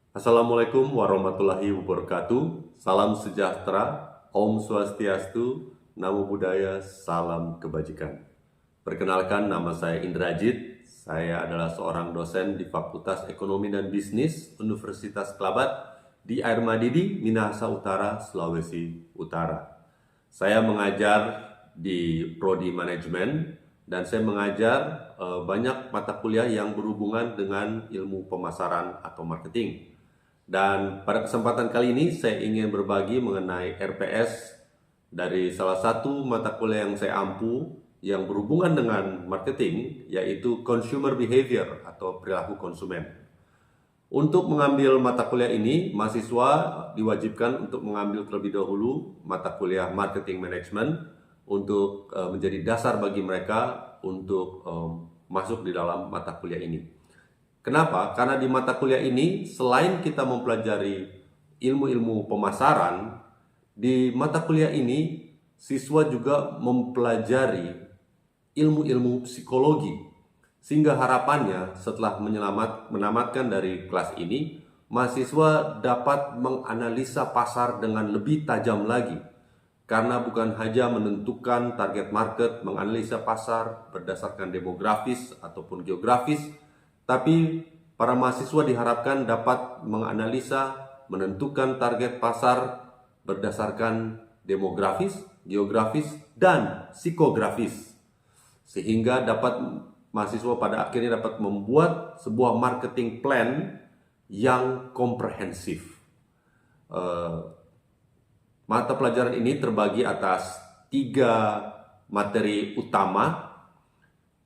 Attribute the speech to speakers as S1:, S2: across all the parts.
S1: Assalamualaikum warahmatullahi wabarakatuh. Salam sejahtera, Om Swastiastu, Namo Buddhaya, salam kebajikan. Perkenalkan, nama saya Indrajit. Saya adalah seorang dosen di Fakultas Ekonomi dan Bisnis Universitas Kelabat di Air Madidi, Minahasa Utara, Sulawesi Utara. Saya mengajar di Prodi Manajemen dan saya mengajar banyak mata kuliah yang berhubungan dengan ilmu pemasaran atau marketing. Dan pada kesempatan kali ini saya ingin berbagi mengenai RPS dari salah satu mata kuliah yang saya ampu yang berhubungan dengan marketing, yaitu Consumer Behavior atau perilaku konsumen. Untuk mengambil mata kuliah ini, mahasiswa diwajibkan untuk mengambil terlebih dahulu mata kuliah Marketing Management untuk menjadi dasar bagi mereka untuk masuk di dalam mata kuliah ini. Kenapa? Karena di mata kuliah ini, selain kita mempelajari ilmu-ilmu pemasaran, di mata kuliah ini siswa juga mempelajari ilmu-ilmu psikologi. Sehingga harapannya setelah menamatkan dari kelas ini, mahasiswa dapat menganalisa pasar dengan lebih tajam lagi. Karena bukan hanya menentukan target market, menganalisa pasar berdasarkan demografis ataupun geografis, tapi para mahasiswa diharapkan dapat menganalisa, menentukan target pasar berdasarkan demografis, geografis, dan psikografis. Sehingga mahasiswa pada akhirnya dapat membuat sebuah marketing plan yang komprehensif. Mata pelajaran ini terbagi atas 3 materi utama,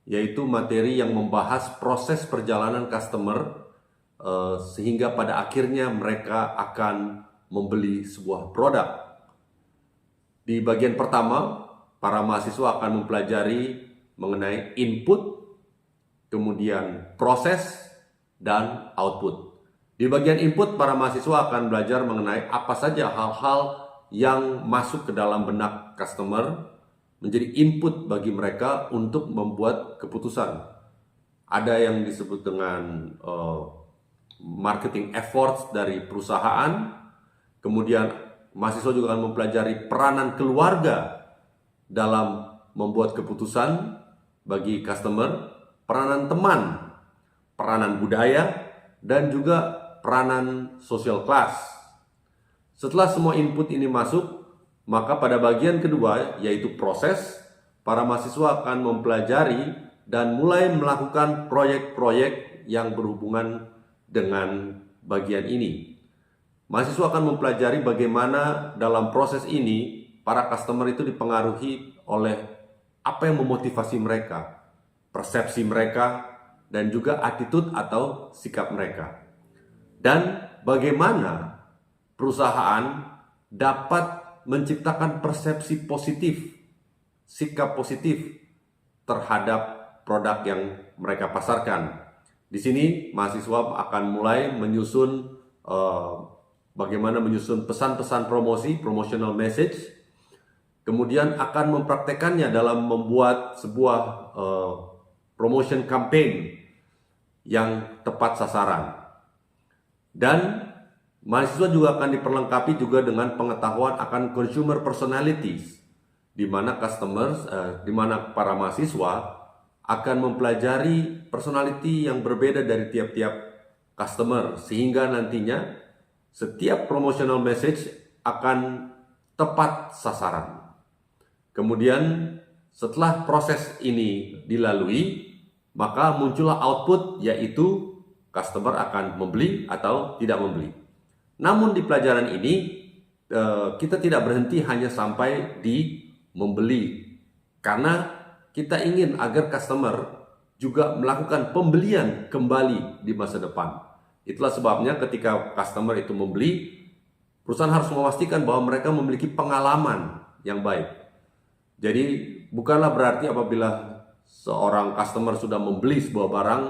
S1: yaitu materi yang membahas proses perjalanan customer sehingga pada akhirnya mereka akan membeli sebuah produk. Di bagian pertama, para mahasiswa akan mempelajari mengenai input, kemudian proses, dan output. Di bagian input, para mahasiswa akan belajar mengenai apa saja hal-hal yang masuk ke dalam benak customer, menjadi input bagi mereka untuk membuat keputusan. Ada yang disebut dengan marketing efforts dari perusahaan. Kemudian mahasiswa juga akan mempelajari peranan keluarga dalam membuat keputusan bagi customer, peranan teman, peranan budaya, dan juga peranan social class. Setelah semua input ini masuk, maka pada bagian kedua, yaitu proses, para mahasiswa akan mempelajari dan mulai melakukan proyek-proyek yang berhubungan dengan bagian ini. Mahasiswa akan mempelajari bagaimana dalam proses ini para customer itu dipengaruhi oleh apa yang memotivasi mereka, persepsi mereka, dan juga attitude atau sikap mereka. Dan bagaimana perusahaan dapat menciptakan persepsi positif, sikap positif terhadap produk yang mereka pasarkan. Di sini mahasiswa akan mulai menyusun bagaimana menyusun pesan-pesan promosi, promotional message, kemudian akan mempraktekannya dalam membuat sebuah promotion campaign yang tepat sasaran. Dan mahasiswa juga akan diperlengkapi juga dengan pengetahuan akan consumer personalities, di mana di mana para mahasiswa akan mempelajari personality yang berbeda dari tiap-tiap customer, sehingga nantinya setiap promotional message akan tepat sasaran. Kemudian setelah proses ini dilalui, maka muncullah output, yaitu customer akan membeli atau tidak membeli. Namun di pelajaran ini kita tidak berhenti hanya sampai di membeli, karena kita ingin agar customer juga melakukan pembelian kembali di masa depan. Itulah sebabnya ketika customer itu membeli, perusahaan harus memastikan bahwa mereka memiliki pengalaman yang baik. Jadi bukanlah berarti apabila seorang customer sudah membeli sebuah barang,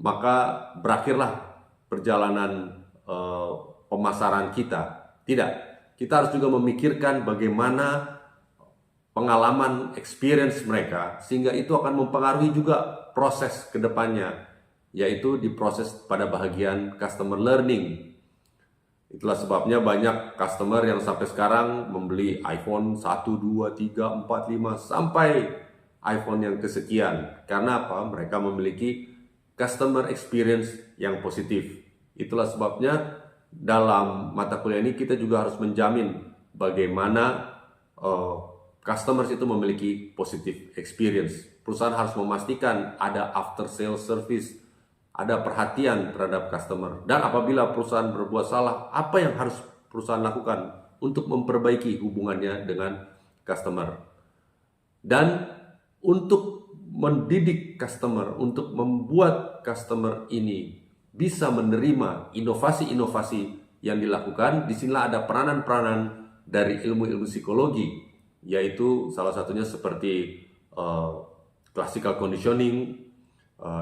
S1: maka berakhirlah perjalanan pemasaran kita. Tidak, kita harus juga memikirkan bagaimana pengalaman, experience mereka, sehingga itu akan mempengaruhi juga proses ke depannya, yaitu di proses pada bagian customer learning, Itulah sebabnya banyak customer yang sampai sekarang membeli iPhone 1, 2, 3, 4, 5 sampai iPhone yang kesekian. Karena apa? Mereka memiliki customer experience yang positif. Itulah sebabnya dalam mata kuliah ini kita juga harus menjamin bagaimana customers itu memiliki positive experience. Perusahaan harus memastikan ada after sales service, ada perhatian terhadap customer. Dan apabila perusahaan berbuat salah, apa yang harus perusahaan lakukan untuk memperbaiki hubungannya dengan customer. Dan untuk mendidik customer, untuk membuat customer ini bisa menerima inovasi-inovasi yang dilakukan, disinilah ada peranan-peranan dari ilmu-ilmu psikologi, yaitu salah satunya seperti classical conditioning,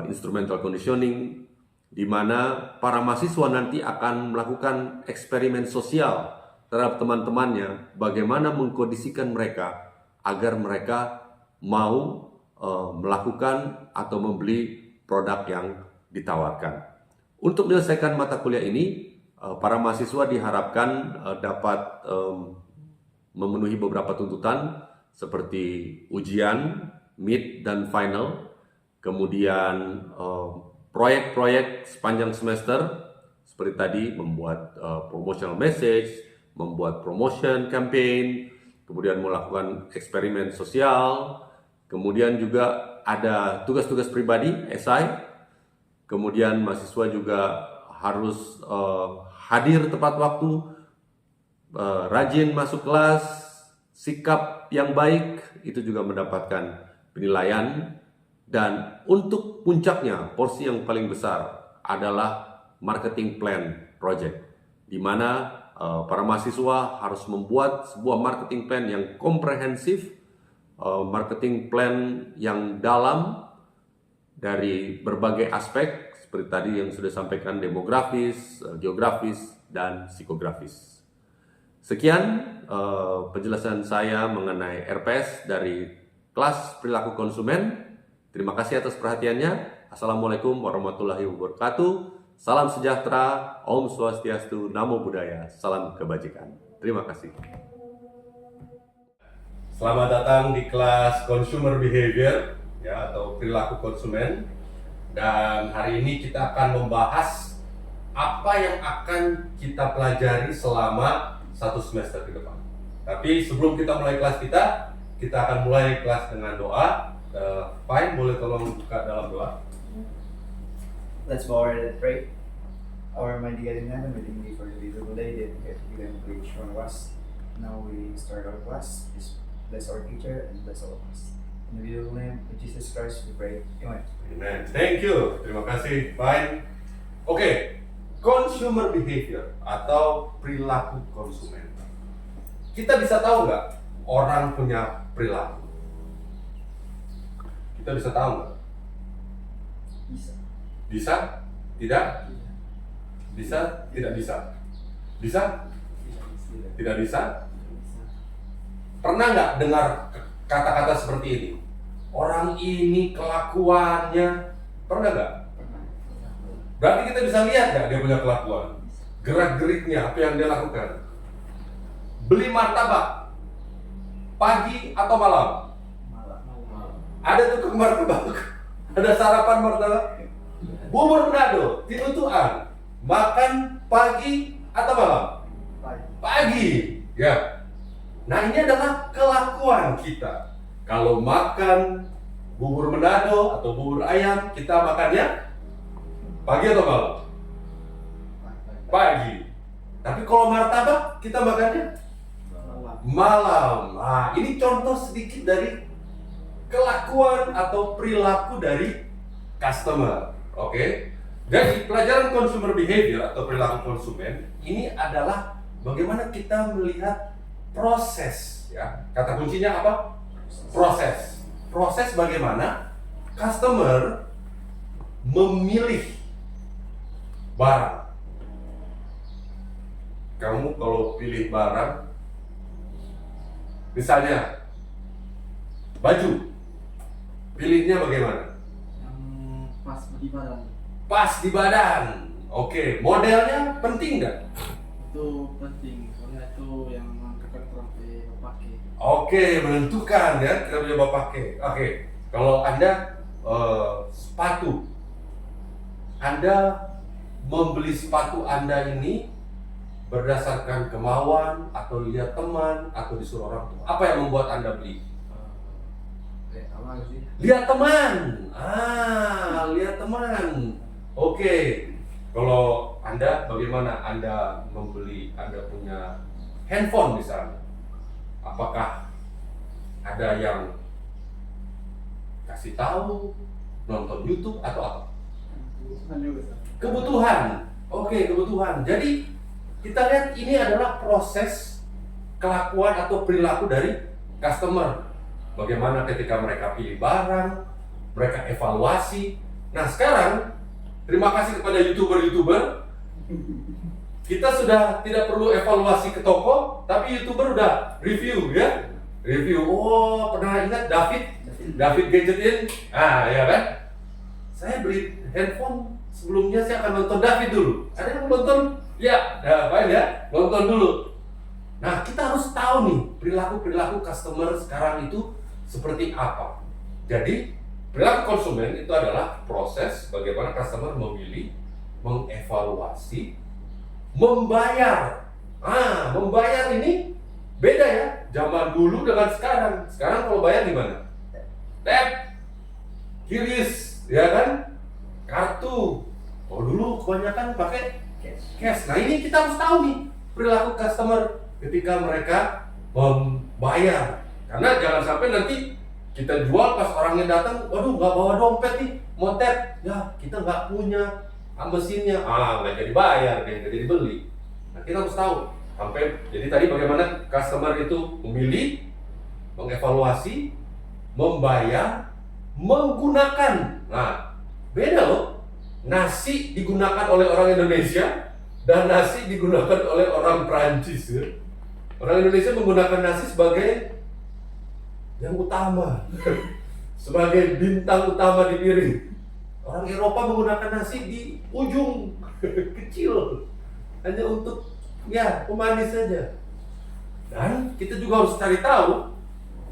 S1: instrumental conditioning, di mana para mahasiswa nanti akan melakukan eksperimen sosial terhadap teman-temannya, bagaimana mengkondisikan mereka agar mereka mau melakukan atau membeli produk yang ditawarkan. Untuk menyelesaikan mata kuliah ini, para mahasiswa diharapkan dapat memenuhi beberapa tuntutan seperti ujian, mid dan final, kemudian proyek-proyek sepanjang semester seperti tadi membuat promotional message, membuat promotion campaign, kemudian melakukan eksperimen sosial, kemudian juga ada tugas-tugas pribadi, esai, kemudian mahasiswa juga harus hadir tepat waktu, rajin masuk kelas, sikap yang baik, itu juga mendapatkan penilaian. Dan untuk puncaknya, porsi yang paling besar adalah marketing plan project, di mana para mahasiswa harus membuat sebuah marketing plan yang komprehensif, marketing plan yang dalam dari berbagai aspek, seperti tadi yang sudah sampaikan, demografis, geografis, dan psikografis. Sekian penjelasan saya mengenai RPS dari kelas perilaku konsumen. Terima kasih atas perhatiannya. Assalamualaikum warahmatullahi wabarakatuh. Salam sejahtera, Om Swastiastu, Namo Buddhaya, salam kebajikan. Terima kasih. Selamat datang di kelas Consumer Behavior, ya, atau perilaku konsumen. Dan hari ini kita akan membahas apa yang akan kita pelajari selama 1 semester ke depan. Tapi sebelum kita mulai kelas kita akan mulai kelas dengan doa. Fine, boleh tolong buka dalam doa.
S2: Let's bow our head and pray. Our mighty God in heaven, we thank you for the beautiful day that you have given to each one of us. Now we start our class. Please bless our teacher and bless all of us. In the beautiful name of Jesus Christ, we pray. Amen.
S1: Amen. Thank you. Terima kasih. Fine. Oke. Consumer behavior atau perilaku konsumen. Kita bisa tahu nggak orang punya perilaku? Kita bisa tahu nggak?
S2: Bisa.
S1: Bisa? Tidak? Bisa? Tidak bisa? Bisa? Tidak bisa? Pernah nggak dengar kata-kata seperti ini? Orang ini kelakuannya, pernah nggak? Berarti kita bisa lihat nggak dia punya kelakuan? Gerak-geriknya, apa yang dia lakukan? Beli martabak pagi atau malam?
S2: Malam.
S1: Ada tukang martabak, ada sarapan martabak. Bubur Manado, tinutuan, makan pagi atau malam? Pagi, ya. Nah, ini adalah kelakuan kita. Kalau makan bubur Manado atau bubur ayam, kita makannya pagi atau malam? Pagi. Tapi kalau martabak, kita makannya malam. Nah, ini contoh sedikit dari kelakuan atau perilaku dari customer. Oke. Jadi pelajaran consumer behavior atau perilaku konsumen ini adalah bagaimana kita melihat proses, ya. Kata kuncinya apa? Proses. Proses bagaimana customer memilih barang. Kamu kalau pilih barang, misalnya baju, pilihnya bagaimana?
S2: Yang pas di badan.
S1: Pas di badan. Oke, modelnya penting nggak?
S3: Itu penting, soalnya itu yang menentukan sampai pakai.
S1: Oke, menentukan ya kita punya bapak pakai. Oke, kalau Anda sepatu, Anda membeli sepatu Anda ini berdasarkan kemauan atau lihat teman atau disuruh orang tua. Apa yang membuat Anda beli?
S3: Ya, sama sih.
S1: Lihat teman. Lihat teman. Oke. Kalau Anda bagaimana Anda membeli, Anda punya handphone misalnya? Apakah ada yang kasih tahu, nonton YouTube atau apa?
S3: Keputusan juga sih.
S1: Kebutuhan. Oke, kebutuhan. Jadi kita lihat ini adalah proses kelakuan atau perilaku dari customer. Bagaimana ketika mereka pilih barang, mereka evaluasi. Nah sekarang, terima kasih kepada YouTuber-YouTuber, kita sudah tidak perlu evaluasi ke toko, tapi YouTuber udah review ya. Review, oh pernah ingat David Gadgetin? Ya kan? Saya beli handphone, sebelumnya saya akan nonton David dulu. Ada yang nonton? Ya, nonton dulu. Nah, kita harus tahu nih, perilaku customer sekarang itu seperti apa. Jadi, perilaku konsumen itu adalah proses bagaimana customer memilih, mengevaluasi, membayar. Membayar ini beda ya, zaman dulu dengan sekarang. Sekarang kalau bayar gimana? Tap, QRIS, ya kan? Kartu. Oh dulu kebanyakan pakai cash. Nah ini kita harus tahu nih perilaku customer ketika mereka membayar. Karena jangan sampai nanti kita jual pas orangnya datang, waduh nggak bawa dompet nih, mau tap, ya kita nggak punya mesinnya, nggak jadi bayar, nggak jadi beli. Nah kita harus tahu. Jadi tadi bagaimana customer itu memilih, mengevaluasi, membayar, menggunakan. Nah beda loh. Nasi digunakan oleh orang Indonesia dan nasi digunakan oleh orang Prancis ya. Orang Indonesia menggunakan nasi sebagai yang utama sebagai bintang utama di piring. Orang Eropa menggunakan nasi di ujung kecil hanya untuk ya pemanis saja. Dan kita juga harus cari tahu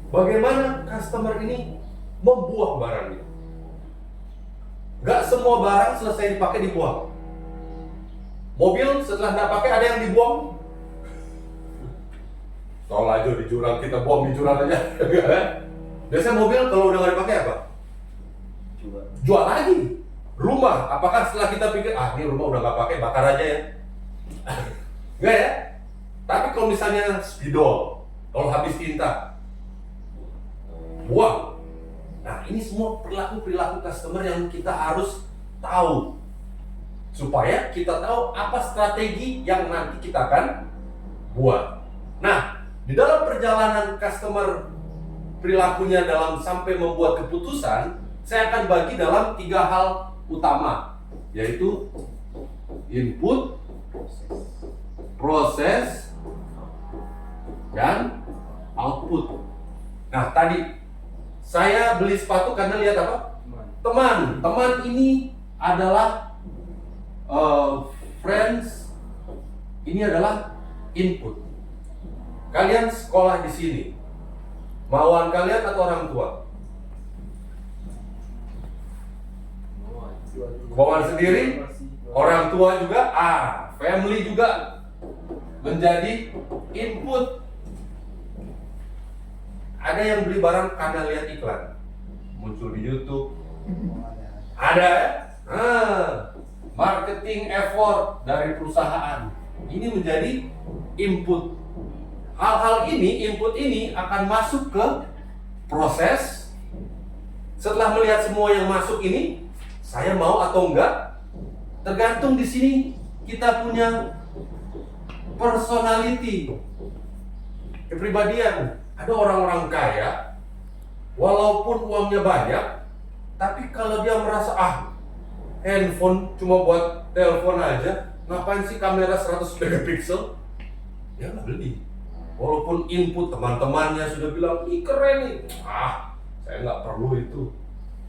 S1: bagaimana customer ini membuang barangnya. Gak semua barang selesai dipakai dibuang. Mobil setelah nggak pakai ada yang dibuang. Tol aja di jurang, kita buang di jurang aja. Biasanya mobil kalau udah nggak dipakai apa? Jual lagi. Rumah, apakah setelah kita pikir ini rumah udah nggak pakai, bakar aja ya? Enggak ya? Tapi kalau misalnya spidol, kalau habis tinta, buang. Nah ini semua perilaku customer yang kita harus tahu supaya kita tahu apa strategi yang nanti kita akan buat. Nah di dalam perjalanan customer perilakunya dalam sampai membuat keputusan, saya akan bagi dalam 3 hal utama, yaitu input, proses, dan output. Nah tadi saya beli sepatu karena lihat apa? Teman ini adalah friends. Ini adalah input. Kalian sekolah di sini, mauan kalian atau orang tua? Kemauan sendiri, orang tua juga, family juga menjadi input. Ada yang beli barang karena lihat iklan, muncul di YouTube. Ada ya? Marketing effort dari perusahaan. Ini menjadi input. Hal-hal ini, input ini akan masuk ke proses. Setelah melihat semua yang masuk ini, saya mau atau enggak, tergantung di sini kita punya personality, kepribadian. Ada orang-orang kaya, walaupun uangnya banyak, tapi kalau dia merasa handphone cuma buat telepon aja, ngapain sih kamera 100 megapiksel? Dia nggak beli. Walaupun input teman-temannya sudah bilang, ih keren nih, saya nggak perlu itu.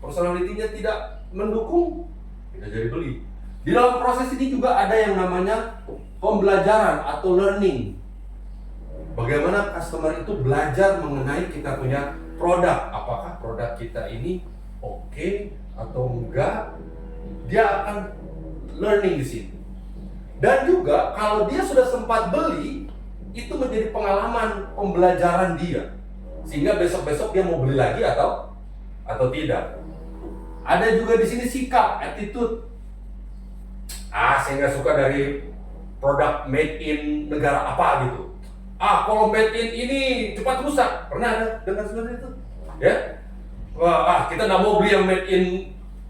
S1: Personalitinya tidak mendukung, tidak jadi beli. Di dalam proses ini juga ada yang namanya pembelajaran atau learning. Bagaimana customer itu belajar mengenai kita punya produk. Apakah produk kita ini oke atau enggak? Dia akan learning di sini. Dan juga kalau dia sudah sempat beli, itu menjadi pengalaman pembelajaran dia. Sehingga besok-besok dia mau beli lagi atau tidak. Ada juga di sini sikap, attitude. Saya nggak suka dari produk made in negara apa gitu. Kalau made in ini cepat rusak. Pernah ada dengar seperti itu? Ya? Kita nggak mau beli yang made in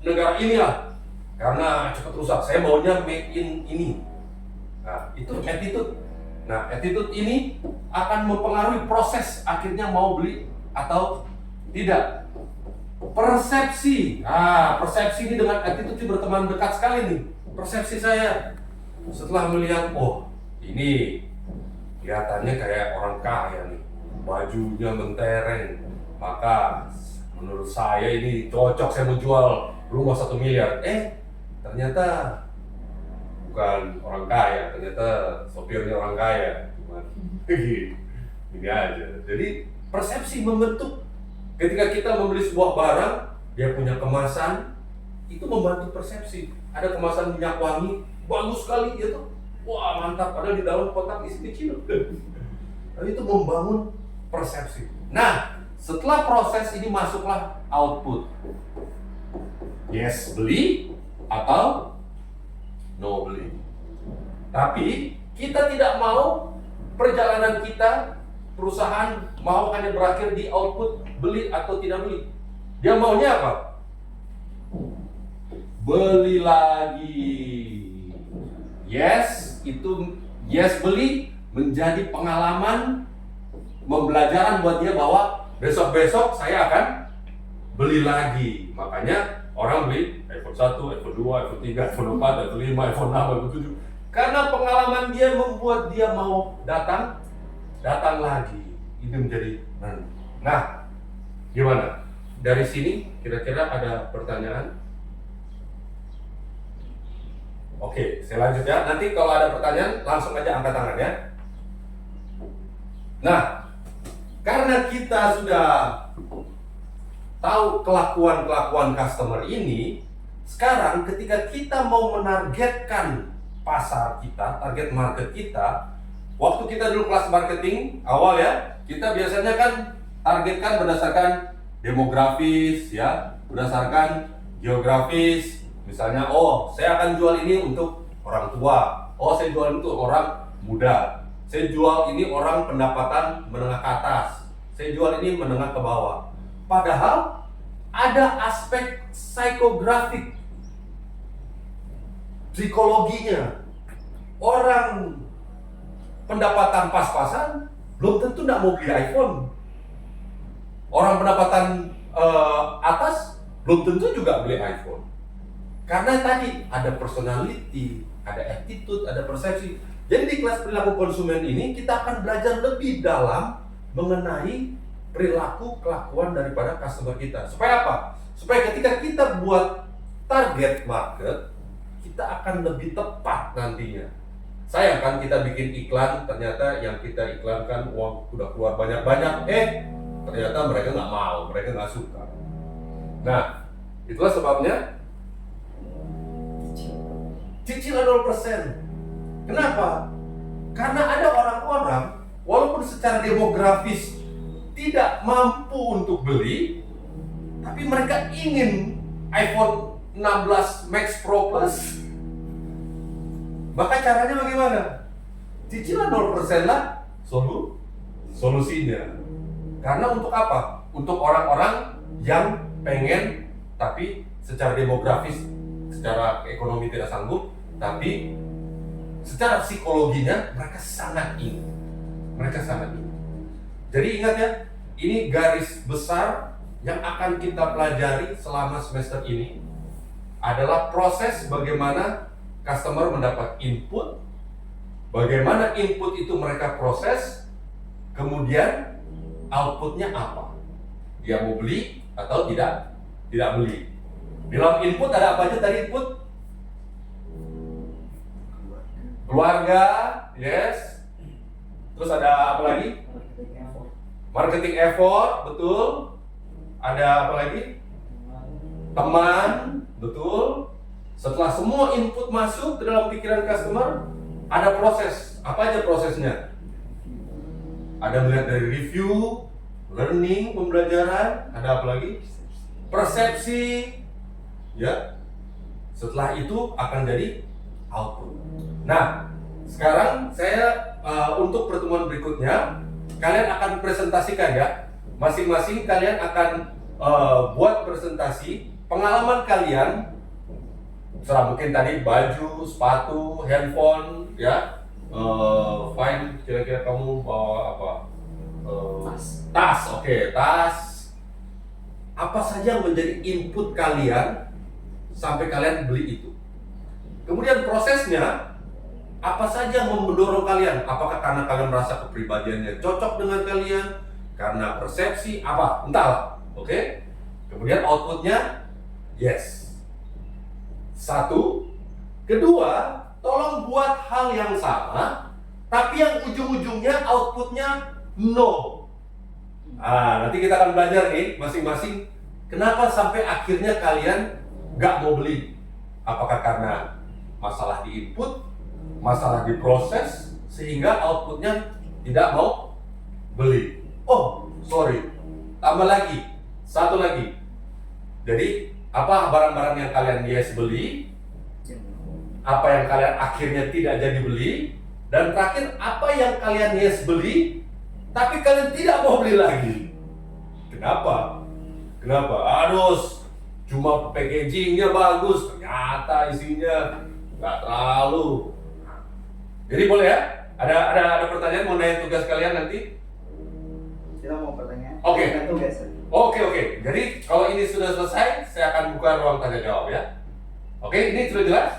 S1: negara ini lah, karena cepat rusak. Saya maunya made in ini. Nah, itu attitude. Nah, attitude ini akan mempengaruhi proses akhirnya mau beli atau tidak. Persepsi. Persepsi ini dengan attitude berteman dekat sekali nih. Persepsi saya setelah melihat, ini kelihatannya kayak orang kaya nih, bajunya mentereng, maka menurut saya ini cocok, saya mau jual rumah 1 miliar. Ternyata bukan orang kaya, ternyata sopirnya orang kaya. Cuman ini aja. Jadi persepsi membentuk. Ketika kita membeli sebuah barang, dia punya kemasan, itu membantu persepsi. Ada kemasan minyak wangi, bagus sekali gitu. Wah, mantap, padahal di dalam kotak isi kecil. Tapi itu membangun persepsi. Nah, setelah proses ini masuklah output. Yes, beli atau no beli. Tapi kita tidak mau perjalanan kita, perusahaan mau hanya berakhir di output beli atau tidak beli. Dia maunya apa? Beli lagi. Yes, itu yes beli menjadi pengalaman pembelajaran buat dia bahwa besok-besok saya akan beli lagi. Makanya orang beli iPhone 1, iPhone 2, iPhone 3, iPhone 4, iPhone 5, iPhone 6, iPhone 7. Karena pengalaman dia membuat dia mau datang lagi. Itu menjadi nah, gimana? Dari sini kira-kira ada pertanyaan? Oke, saya lanjut ya. Nanti kalau ada pertanyaan langsung aja angkat tangan ya. Nah, karena kita sudah tahu kelakuan customer ini, sekarang ketika kita mau menargetkan pasar kita, target market kita, waktu kita dulu kelas marketing awal ya, kita biasanya kan targetkan berdasarkan demografis ya, berdasarkan geografis. Misalnya, saya akan jual ini untuk orang tua. Saya jual untuk orang muda. Saya jual ini orang pendapatan menengah ke atas. Saya jual ini menengah ke bawah. Padahal ada aspek psikografik, psikologinya. Orang pendapatan pas-pasan belum tentu tidak mau beli iPhone. Orang pendapatan atas belum tentu juga beli iPhone. Karena tadi ada personality, ada attitude, ada persepsi. Jadi di kelas perilaku konsumen ini kita akan belajar lebih dalam mengenai perilaku kelakuan daripada customer kita. Supaya apa? Supaya ketika kita buat target market, kita akan lebih tepat nantinya. Sayang kan kita bikin iklan, ternyata yang kita iklankan uang udah keluar banyak-banyak, ternyata mereka nggak mau, mereka nggak suka. Nah, itulah sebabnya cicilan 0%. Kenapa? Karena ada orang-orang walaupun secara demografis tidak mampu untuk beli, tapi mereka ingin iPhone 16 Max Pro Plus. Maka caranya bagaimana? Cicilan 0% lah solusinya. Karena untuk apa? Untuk orang-orang yang pengen tapi secara demografis, secara ekonomi tidak sanggup, tapi secara psikologinya mereka sangat ingin. Jadi ingat ya, ini garis besar yang akan kita pelajari selama semester ini adalah proses bagaimana customer mendapat input, bagaimana input itu mereka proses, kemudian outputnya apa? Dia mau beli atau tidak beli. Dalam input ada apa aja tadi input? keluarga, yes. Terus ada apa lagi? Marketing effort, betul. Ada apa lagi? Teman, betul. Setelah semua input masuk ke dalam pikiran customer, ada proses. Apa aja prosesnya? Ada melihat dari review, learning, pembelajaran, ada apa lagi? Persepsi, ya. Setelah itu akan jadi output. Nah, sekarang saya untuk pertemuan berikutnya, kalian akan presentasikan ya. Masing-masing kalian akan buat presentasi pengalaman kalian. Serah mungkin tadi baju, sepatu, handphone, ya. Fine, kira-kira kamu bawa apa? Tas, oke, tas. Apa saja yang menjadi input kalian sampai kalian beli itu? Kemudian prosesnya, apa saja yang mendorong kalian? Apakah karena kalian merasa kepribadiannya cocok dengan kalian? Karena persepsi, apa? Entahlah, oke? Kemudian outputnya, yes. Satu. Kedua, tolong buat hal yang sama, tapi yang ujung-ujungnya outputnya no. Nanti kita akan belajar nih masing-masing kenapa sampai akhirnya kalian nggak mau beli. Apakah karena masalah di input, masalah di proses, sehingga outputnya tidak mau beli. Oh, sorry. Tambah lagi, satu lagi. Jadi, apa barang-barang yang kalian yes beli, apa yang kalian akhirnya tidak jadi beli, dan terakhir apa yang kalian yes beli tapi kalian tidak mau beli lagi. Kenapa? Aduh, cuma packagingnya bagus, ternyata isinya nggak terlalu. Jadi boleh ya? Ada pertanyaan mengenai tugas kalian nanti?
S2: Kita mau pertanyaan?
S1: Oke.
S2: Tugas.
S1: Oke. Jadi kalau ini sudah selesai, saya akan buka ruang tanya jawab ya. Oke, ini sudah jelas?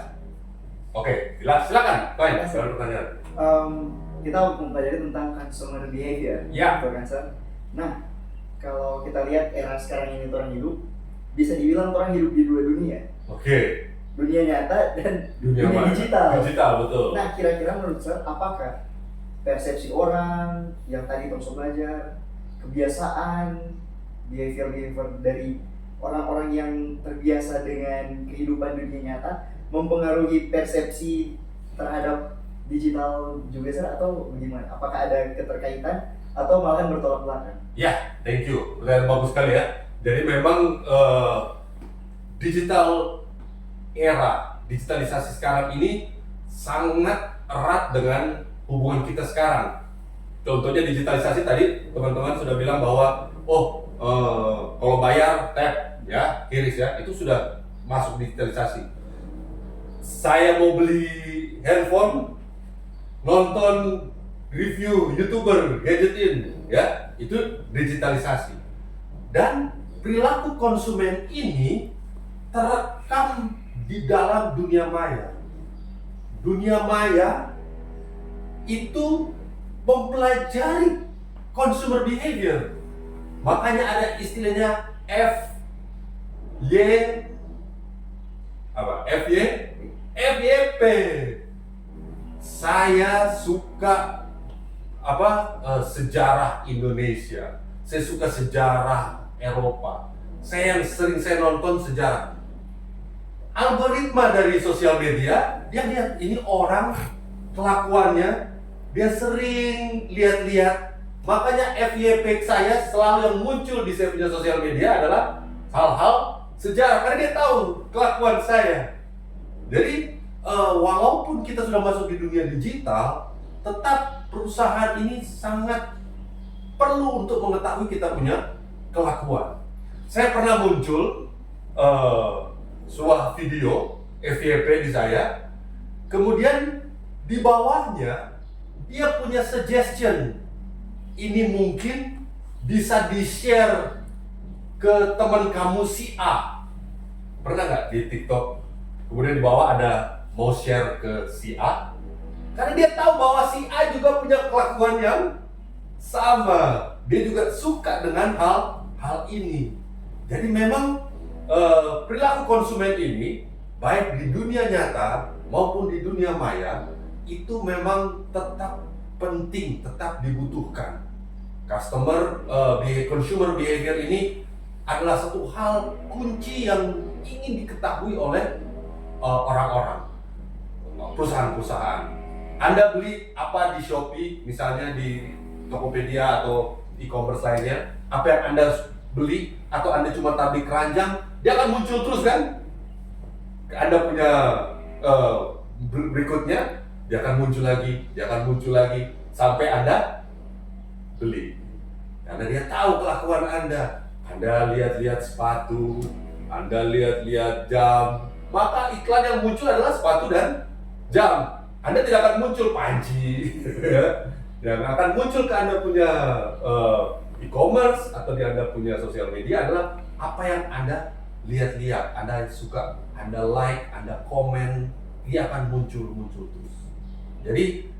S1: Oke, jelas. Silakan. Fine, ada pertanyaan.
S2: Kita mempelajari tentang consumer behavior.
S1: Ya.
S2: Betul kan, Sir? Nah, kalau kita lihat era sekarang ini orang hidup, bisa dibilang orang hidup di dua dunia.
S1: Oke.
S2: Dunia nyata dan
S1: Dunia mana?
S2: digital.
S1: Digital, betul.
S2: Nah, kira-kira menurut Sir, apakah persepsi orang yang tadi Tom belajar, kebiasaan, behavior dari orang-orang yang terbiasa dengan kehidupan dunia nyata mempengaruhi persepsi terhadap digital juga Sir, atau bagaimana? Apakah ada keterkaitan atau malahan bertolak belakang?
S1: Ya, thank you. Pertanyaan bagus sekali ya. Jadi memang digitalisasi sekarang ini sangat erat dengan hubungan kita sekarang. Contohnya digitalisasi tadi teman-teman sudah bilang bahwa kalau bayar tap ya, QRIS ya, itu sudah masuk digitalisasi. Saya mau beli handphone, nonton review YouTuber gadgetin ya, itu digitalisasi. Dan perilaku konsumen ini terekam di dalam dunia maya. Dunia maya itu mempelajari consumer behavior. Makanya ada istilahnya FYP. Saya suka sejarah Indonesia. Saya suka sejarah Eropa. Saya nonton sejarah. Algoritma dari sosial media, dia lihat ini orang kelakuannya, dia sering lihat-lihat. Makanya FYP saya selalu yang muncul di saya punya sosial media adalah hal-hal sejarah, karena dia tahu kelakuan saya. Jadi walaupun kita sudah masuk di dunia digital, tetap perusahaan ini sangat perlu untuk mengetahui kita punya kelakuan. Saya pernah muncul sebuah video FYP di saya, kemudian di bawahnya dia punya suggestion. Ini mungkin bisa di-share ke teman kamu si A. Pernah nggak di TikTok? Kemudian di bawah ada mau share ke si A. Karena dia tahu bahwa si A juga punya kelakuan yang sama. Dia juga suka dengan hal ini. Jadi memang perilaku konsumen ini, baik di dunia nyata maupun di dunia maya, itu memang tetap penting, tetap dibutuhkan. Consumer behavior ini adalah satu hal kunci yang ingin diketahui oleh orang-orang, perusahaan-perusahaan. Anda beli apa di Shopee, misalnya di Tokopedia atau e-commerce lainnya, apa yang Anda beli atau Anda cuma taruh di keranjang, dia akan muncul terus kan? Anda punya berikutnya, dia akan muncul lagi, sampai Anda beli. Karena dia tahu kelakuan Anda. Anda lihat-lihat sepatu, Anda lihat-lihat jam, maka iklan yang muncul adalah sepatu dan jam. Anda tidak akan muncul panci. Yang akan muncul ke Anda punya e-commerce atau di Anda punya sosial media adalah apa yang Anda lihat-lihat, Anda suka, Anda like, Anda komen, dia akan muncul terus. Jadi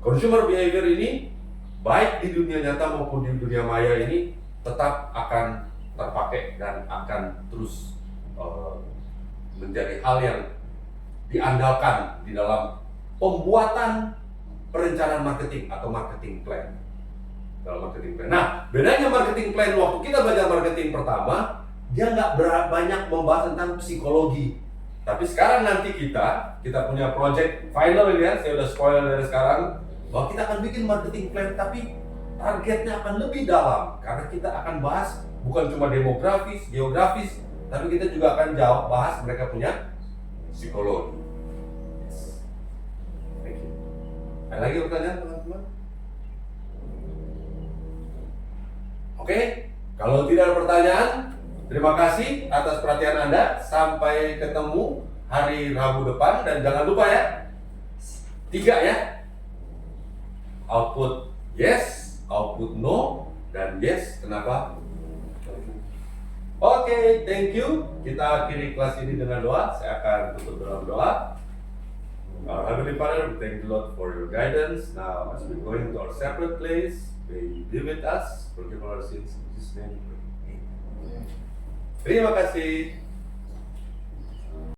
S1: consumer behavior ini baik di dunia nyata maupun di dunia maya ini tetap akan terpakai dan akan terus menjadi hal yang diandalkan di dalam pembuatan perencanaan marketing atau marketing plan. Dalam marketing plan. Nah, bedanya marketing plan waktu kita belajar marketing pertama, dia nggak banyak membahas tentang psikologi. Tapi sekarang nanti kita punya project final ini ya, saya udah spoiler dari sekarang, bahwa kita akan bikin marketing plan, tapi targetnya akan lebih dalam karena kita akan bahas bukan cuma demografis, geografis, tapi kita juga akan bahas mereka punya psikologi. Yes. Thank you. Ada lagi pertanyaan teman-teman? Oke, kalau tidak ada pertanyaan, terima kasih atas perhatian Anda. Sampai ketemu hari Rabu depan dan jangan lupa ya, 3 ya. Output yes, output no, dan yes, kenapa? Oke, thank you. Kita akhiri kelas ini dengan doa. Saya akan tutup dalam doa. Our Heavenly Father, we thank the Lord for your guidance. Now, as we're going to our separate place, may you be with us. Forgive our sins in Jesus' name. Amen. Terima kasih.